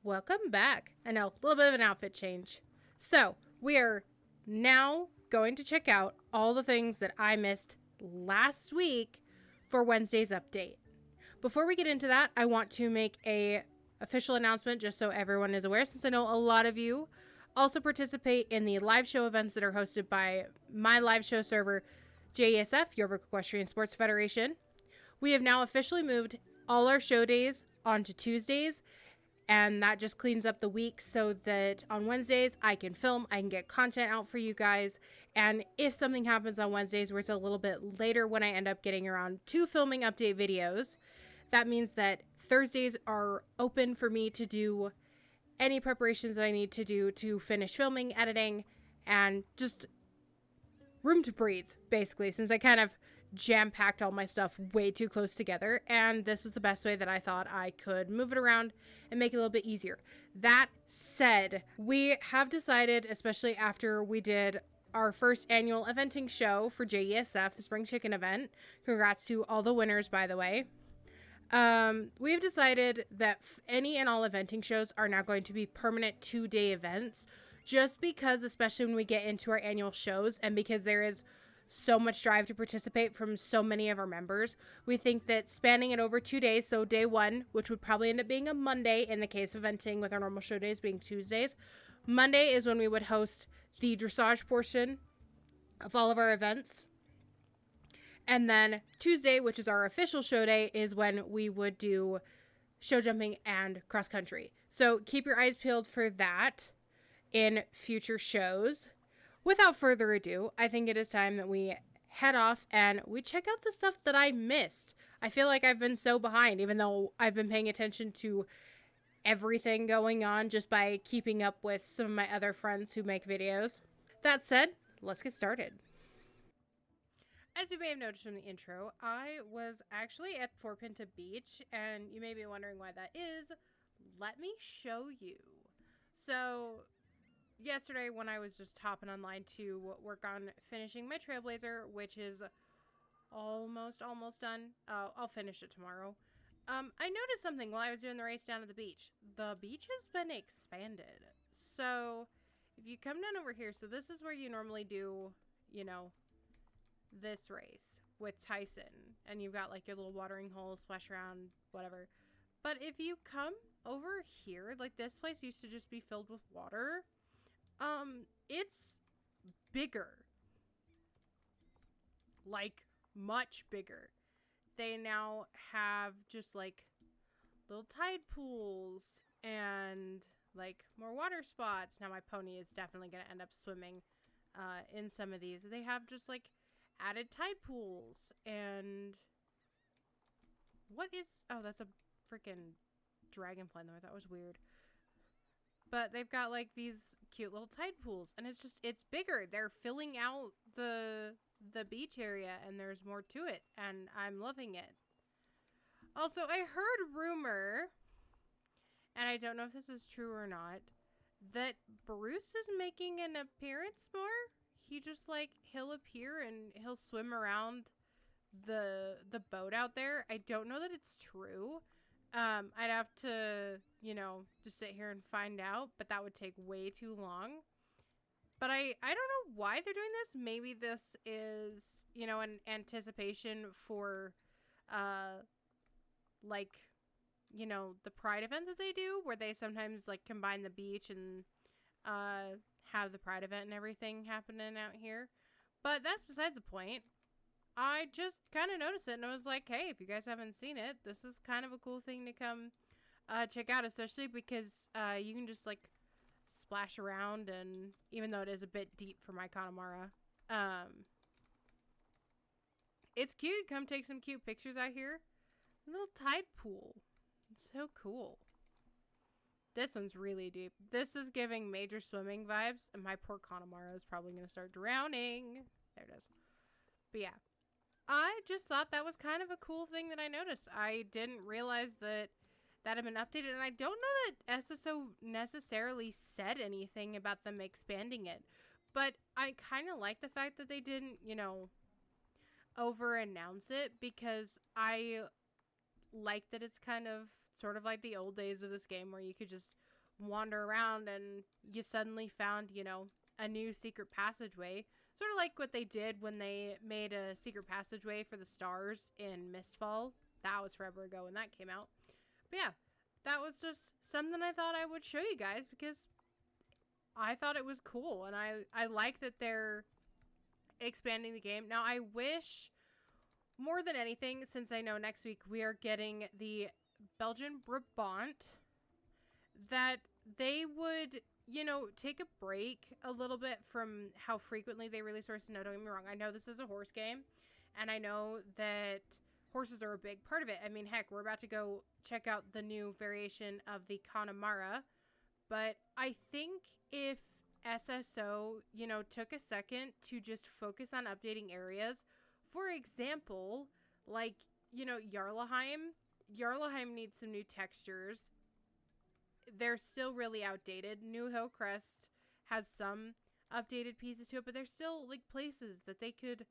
Welcome back. I know, a little bit of an outfit change. So, we are now going to check out all the things that I missed last week for Wednesday's update. Before we get into that, I want to make a official announcement just so everyone is aware, since I know a lot of you also participate in the live show events that are hosted by my live show server, 𝑨𝒍𝒍, 𝑦𝒍𝒍 Equestrian Sports Federation. We have now officially moved all our show days onto Tuesdays, and that just cleans up the week so that on Wednesdays I can film, I can get content out for you guys. And if something happens on Wednesdays where it's a little bit later when I end up getting around to filming update videos, that means that Thursdays are open for me to do any preparations that I need to do to finish filming, editing, and just room to breathe, basically, since I kind of jam-packed all my stuff way too close together, and this was the best way that I thought I could move it around and make it a little bit easier. That said, we have decided, especially after we did our first annual eventing show for 𝑨𝒍𝒍, the spring chicken event, congrats to all the winners, by the way, we've decided that any and all eventing shows are now going to be permanent 2-day events, just because, especially when we get into our annual shows, and because there is so much drive to participate from so many of our members, we think that spanning it over 2 days, so day one, which would probably end up being a Monday in the case of eventing, with our normal show days being Tuesdays, Monday is when we would host the dressage portion of all of our events. And then Tuesday, which is our official show day, is when we would do show jumping and cross country. So keep your eyes peeled for that in future shows. Without further ado, I think it is time that we head off and we check out the stuff that I missed. I feel like I've been so behind, even though I've been paying attention to everything going on just by keeping up with some of my other friends who make videos. That said, let's get started. As you may have noticed from the intro, I was actually at Fort Pinta Beach, and you may be wondering why that is. Let me show you. So yesterday, when I was just hopping online to work on finishing my Trailblazer, which is almost done. I'll finish it tomorrow. I noticed something while I was doing the race down at the beach. The beach has been expanded. So if you come down over here, so this is where you normally do, you know, this race with Tyson, and you've got like your little watering hole, splash around, whatever. But if you come over here, like this place used to just be filled with water. It's bigger. Like, much bigger. They now have just, like, little tide pools and, like, more water spots. Now, my pony is definitely going to end up swimming in some of these. They have just, like, added tide pools. And what is... Oh, that's a freaking dragonfly in there. That was weird. But they've got, like, these cute little tide pools. And it's just, it's bigger. They're filling out the beach area, and there's more to it. And I'm loving it. Also, I heard rumor, and I don't know if this is true or not, that Bruce is making an appearance more. He just, like, he'll appear and he'll swim around the boat out there. I don't know that it's true. I'd have to, you know, just sit here and find out, but that would take way too long. But I don't know why they're doing this. Maybe this is, you know, an anticipation for, like, you know, the Pride event that they do, where they sometimes, like, combine the beach and, have the Pride event and everything happening out here. But that's beside the point. I just kind of noticed it, and I was like, hey, if you guys haven't seen it, this is kind of a cool thing to come check out, especially because you can just, like, splash around, and even though it is a bit deep for my Connemara, it's cute. Come take some cute pictures out here. A little tide pool. It's so cool. This one's really deep. This is giving major swimming vibes, and my poor Connemara is probably going to start drowning. There it is. But yeah. I just thought that was kind of a cool thing that I noticed. I didn't realize that had been updated, and I don't know that SSO necessarily said anything about them expanding it, but I kind of like the fact that they didn't, you know, over-announce it, because I like that it's kind of sort of like the old days of this game where you could just wander around and you suddenly found, you know, a new secret passageway. Sort of like what they did when they made a secret passageway for the stars in Mistfall. That was forever ago when that came out. But yeah, that was just something I thought I would show you guys because I thought it was cool. And I like that they're expanding the game. Now, I wish more than anything, since I know next week we are getting the Belgian Brabant, that they would, you know, take a break a little bit from how frequently they release horses. No, don't get me wrong. I know this is a horse game, and I know that horses are a big part of it. I mean, heck, we're about to go check out the new variation of the Connemara, but I think if SSO, you know, took a second to just focus on updating areas, for example, like, you know, Jarlaheim needs some new textures. They're still really outdated. New Hillcrest has some updated pieces to it, but there's still like places that they could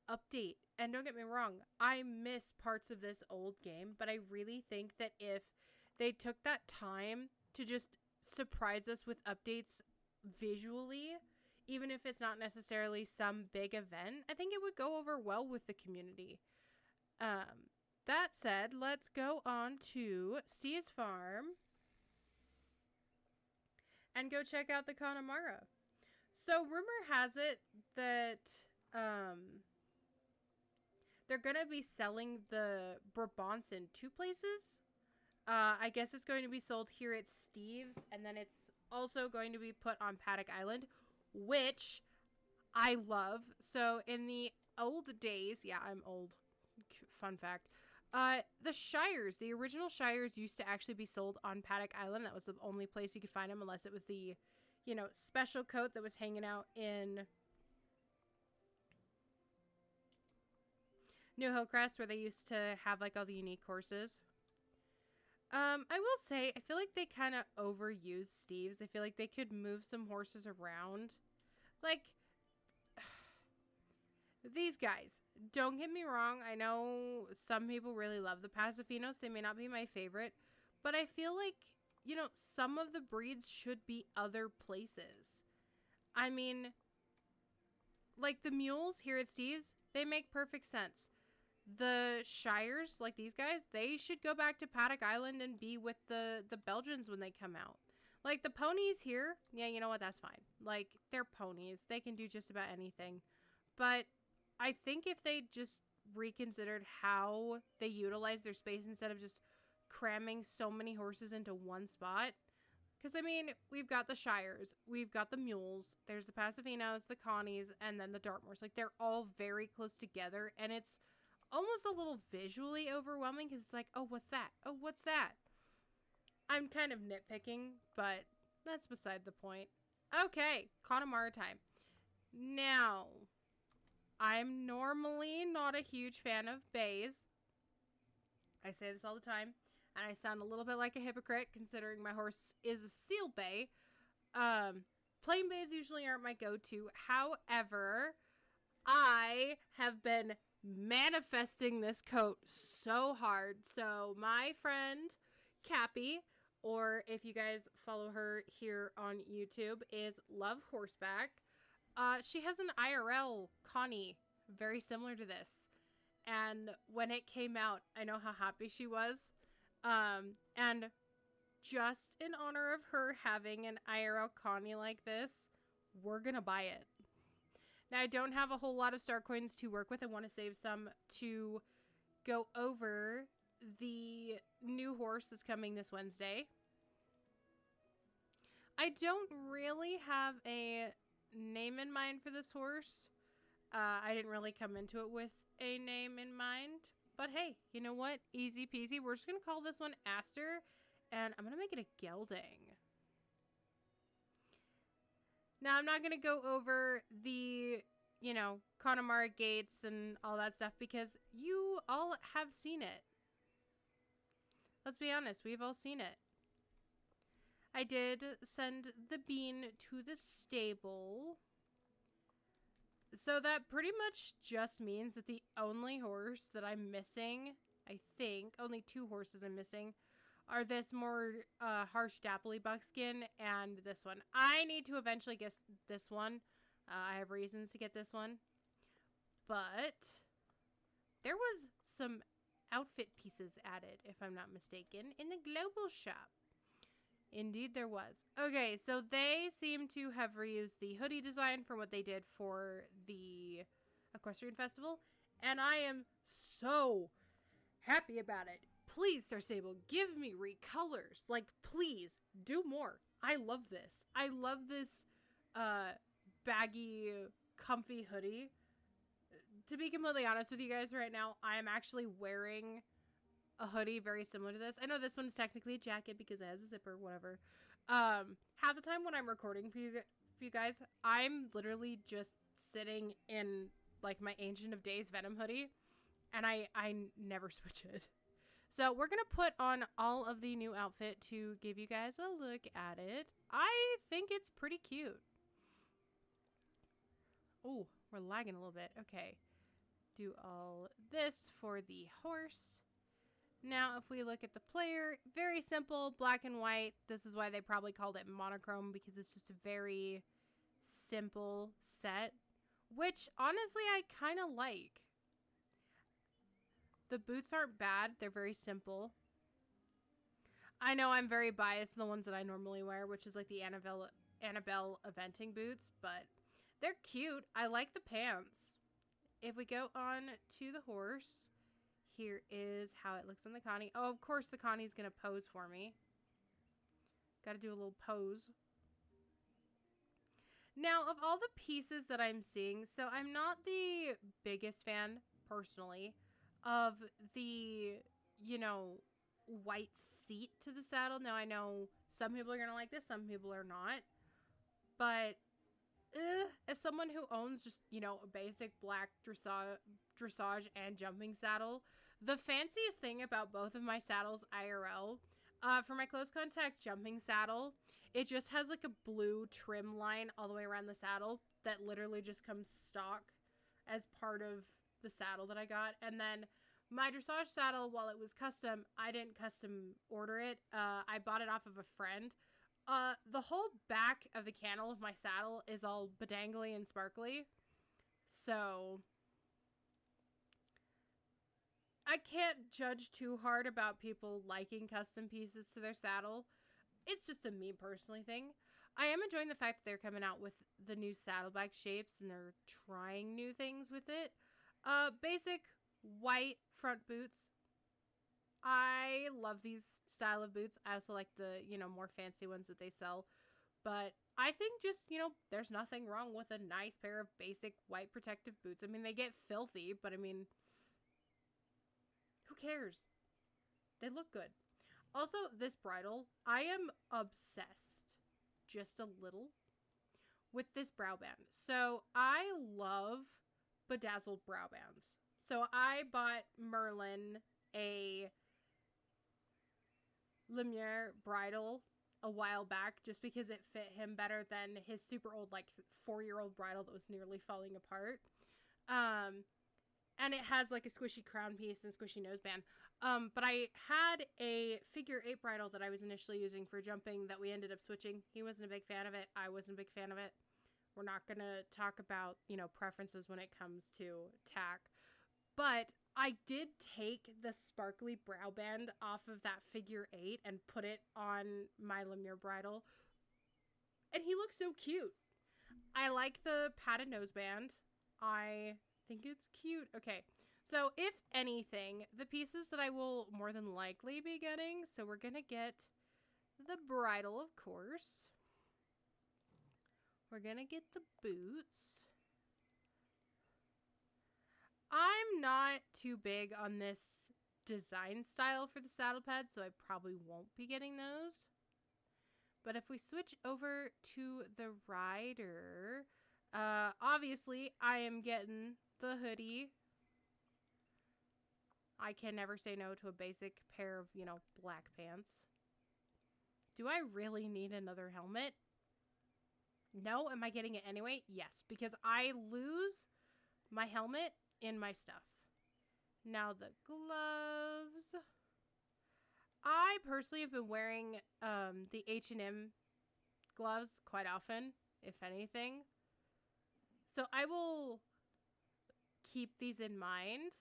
update. And don't get me wrong, I miss parts of this old game, but I really think that if they took that time to just surprise us with updates visually, even if it's not necessarily some big event, I think it would go over well with the community. That said, let's go on to Steve's farm and go check out the Connemara. So rumor has it that they're going to be selling the Brabants in 2 places. I guess it's going to be sold here at Steve's, and then it's also going to be put on Paddock Island, which I love. So in the old days, yeah, I'm old. Fun fact. The Shires, the original Shires used to actually be sold on Paddock Island. That was the only place you could find them, unless it was the, you know, special coat that was hanging out in New Hillcrest, where they used to have like all the unique horses. I will say, I feel like they kind of overuse Steve's. I feel like they could move some horses around. Like, these guys, don't get me wrong. I know some people really love the Pasafinos. They may not be my favorite, but I feel like, you know, some of the breeds should be other places. I mean, like the mules here at Steve's, they make perfect sense. The Shires, like these guys, they should go back to Paddock Island and be with the Belgians when they come out. Like the ponies here, yeah, you know what, that's fine. Like, they're ponies. They can do just about anything. But I think if they just reconsidered how they utilize their space instead of just cramming so many horses into one spot. Because, I mean, we've got the Shires, we've got the mules, there's the Pasafinos, the Connies, and then the Dartmoors. Like, they're all very close together, and it's almost a little visually overwhelming because it's like, oh, what's that? Oh, what's that? I'm kind of nitpicking, but that's beside the point. Okay, Connemara time. Now, I'm normally not a huge fan of bays. I say this all the time, and I sound a little bit like a hypocrite considering my horse is a seal bay. Plain bays usually aren't my go-to. However, I have been manifesting this coat so hard. So my friend Cappy, or if you guys follow her here on YouTube, is Love Horseback. She has an IRL Connie very similar to this, and when it came out, I know how happy she was. And just in honor of her having an IRL Connie like this, we're gonna buy it. Now, I don't have a whole lot of star coins to work with. I want to save some to go over the new horse that's coming this Wednesday. I don't really have a name in mind for this horse. I didn't really come into it with a name in mind. But hey, you know what? Easy peasy. We're just going to call this one Aster, and I'm going to make it a gelding. Now, I'm not going to go over the, you know, Connemara gates and all that stuff because you all have seen it. Let's be honest, we've all seen it. I did send the bean to the stable. So that pretty much just means that the only horse that I'm missing, I think, only 2 horses I'm missing, are this more harsh dappley buckskin and this one. I need to eventually get this one. I have reasons to get this one. But there was some outfit pieces added, if I'm not mistaken, in the global shop. Indeed there was. Okay, so they seem to have reused the hoodie design from what they did for the Equestrian Festival. And I am so happy about it. Please, Star Stable, give me recolors. Like, please, do more. I love this. I love this baggy, comfy hoodie. To be completely honest with you guys right now, I am actually wearing a hoodie very similar to this. I know this one is technically a jacket because it has a zipper, whatever. Half the time when I'm recording for you guys, I'm literally just sitting in like my Ancient of Days Venom hoodie, and I never switch it. So we're gonna put on all of the new outfit to give you guys a look at it. I think it's pretty cute. Oh, we're lagging a little bit. Okay. Do all this for the horse. Now, if we look at the player, very simple, black and white. This is why they probably called it monochrome, because it's just a very simple set, which honestly I kind of like. The boots aren't bad. They're very simple. I know I'm very biased to the ones that I normally wear, which is like the Annabelle eventing boots, but they're cute. I like the pants. If we go on to the horse, here is how it looks on the Connie. Oh, of course the Connie's going to pose for me. Got to do a little pose. Now, of all the pieces that I'm seeing, so I'm not the biggest fan, personally, of the, you know, white seat to the saddle. Now, I know some people are going to like this, some people are not. But as someone who owns just, you know, a basic black dressage and jumping saddle, the fanciest thing about both of my saddles IRL, for my close contact jumping saddle, it just has like a blue trim line all the way around the saddle that literally just comes stock as part of the saddle that I got. And then my dressage saddle, while it was custom, I didn't custom order it. I bought it off of a friend. The whole back of the cantle of my saddle is all bedangly and sparkly. So I can't judge too hard about people liking custom pieces to their saddle. It's just a me personally thing. I am enjoying the fact that they're coming out with the new saddlebag shapes and they're trying new things with it. Basic white front boots. I love these style of boots. I also like the, you know, more fancy ones that they sell. But I think just, you know, there's nothing wrong with a nice pair of basic white protective boots. I mean, they get filthy, but I mean, who cares? They look good. Also, this bridle, I am obsessed, just a little, with this brow band. So I love bedazzled brow bands. So I bought Merlin a Lumiere bridle a while back just because it fit him better than his super old, like, 4-year-old bridle that was nearly falling apart. And it has like a squishy crown piece and squishy noseband. But I had a figure 8 bridle that I was initially using for jumping that we ended up switching. He wasn't a big fan of it. I wasn't a big fan of it. We're not going to talk about, you know, preferences when it comes to tack. But I did take the sparkly brow band off of that figure 8 and put it on my Lumiere bridle. And he looks so cute. I like the padded noseband. I think it's cute. Okay, so if anything, the pieces that I will more than likely be getting, so we're gonna get the bridle, of course. We're gonna get the boots. I'm not too big on this design style for the saddle pad, so I probably won't be getting those. But if we switch over to the rider, obviously I am getting the hoodie. I can never say no to a basic pair of, you know, black pants. Do I really need another helmet? No. Am I getting it anyway? Yes, because I lose my helmet in my stuff. Now the gloves. I I personally have been wearing the H&M gloves quite often, if anything. So I will keep these in mind,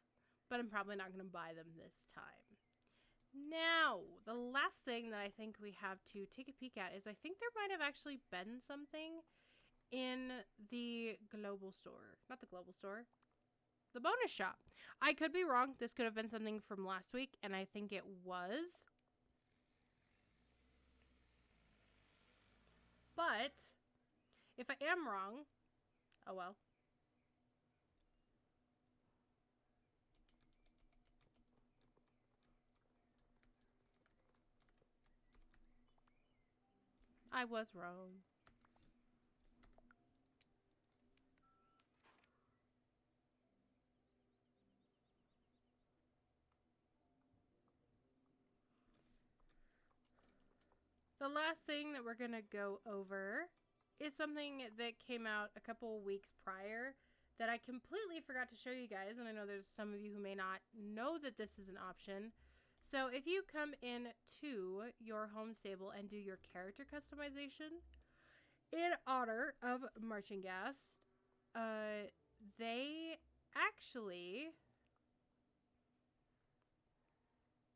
but I'm probably not going to buy them this time. Now, the last thing that I think we have to take a peek at is I think there might have actually been something in the global store. Not the global store. The bonus shop. I could be wrong. This could have been something from last week, and I think it was. But if I am wrong, oh well. I was wrong. The last thing that we're going to go over is something that came out a couple weeks prior that I completely forgot to show you guys. And I know there's some of you who may not know that this is an option. So if you come in to your home stable and do your character customization in honor of Marching Gas, they actually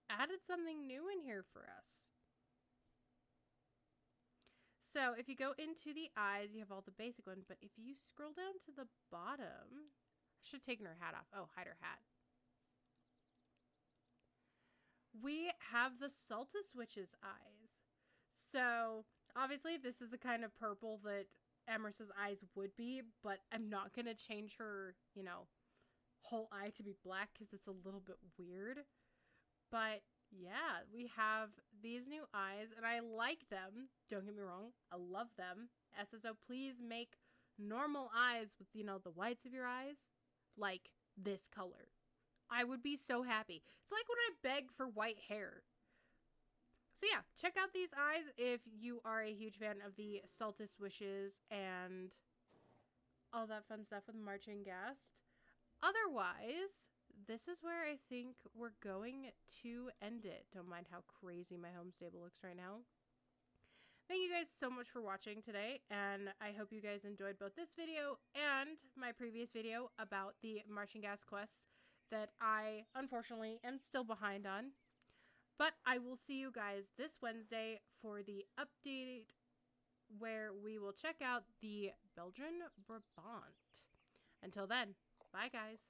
added something new in here for us. So if you go into the eyes, you have all the basic ones, but if you scroll down to the bottom, I should have taken her hat off. Oh, hide her hat. We have the Saltus Witch's eyes. So obviously this is the kind of purple that Emersa's eyes would be, but I'm not going to change her, you know, whole eye to be black because it's a little bit weird. But yeah, we have these new eyes, and I like them. Don't get me wrong. I love them. SSO, please make normal eyes with, you know, the whites of your eyes like this color. I would be so happy. It's like when I beg for white hair. So yeah, check out these eyes if you are a huge fan of the Saltus Wishes and all that fun stuff with Marching Gas. Otherwise, this is where I think we're going to end it. Don't mind how crazy my home stable looks right now. Thank you guys so much for watching today, and I hope you guys enjoyed both this video and my previous video about the Marching Gas quests that I, unfortunately, am still behind on. But I will see you guys this Wednesday for the update where we will check out the Belgian Brabant. Until then, bye guys.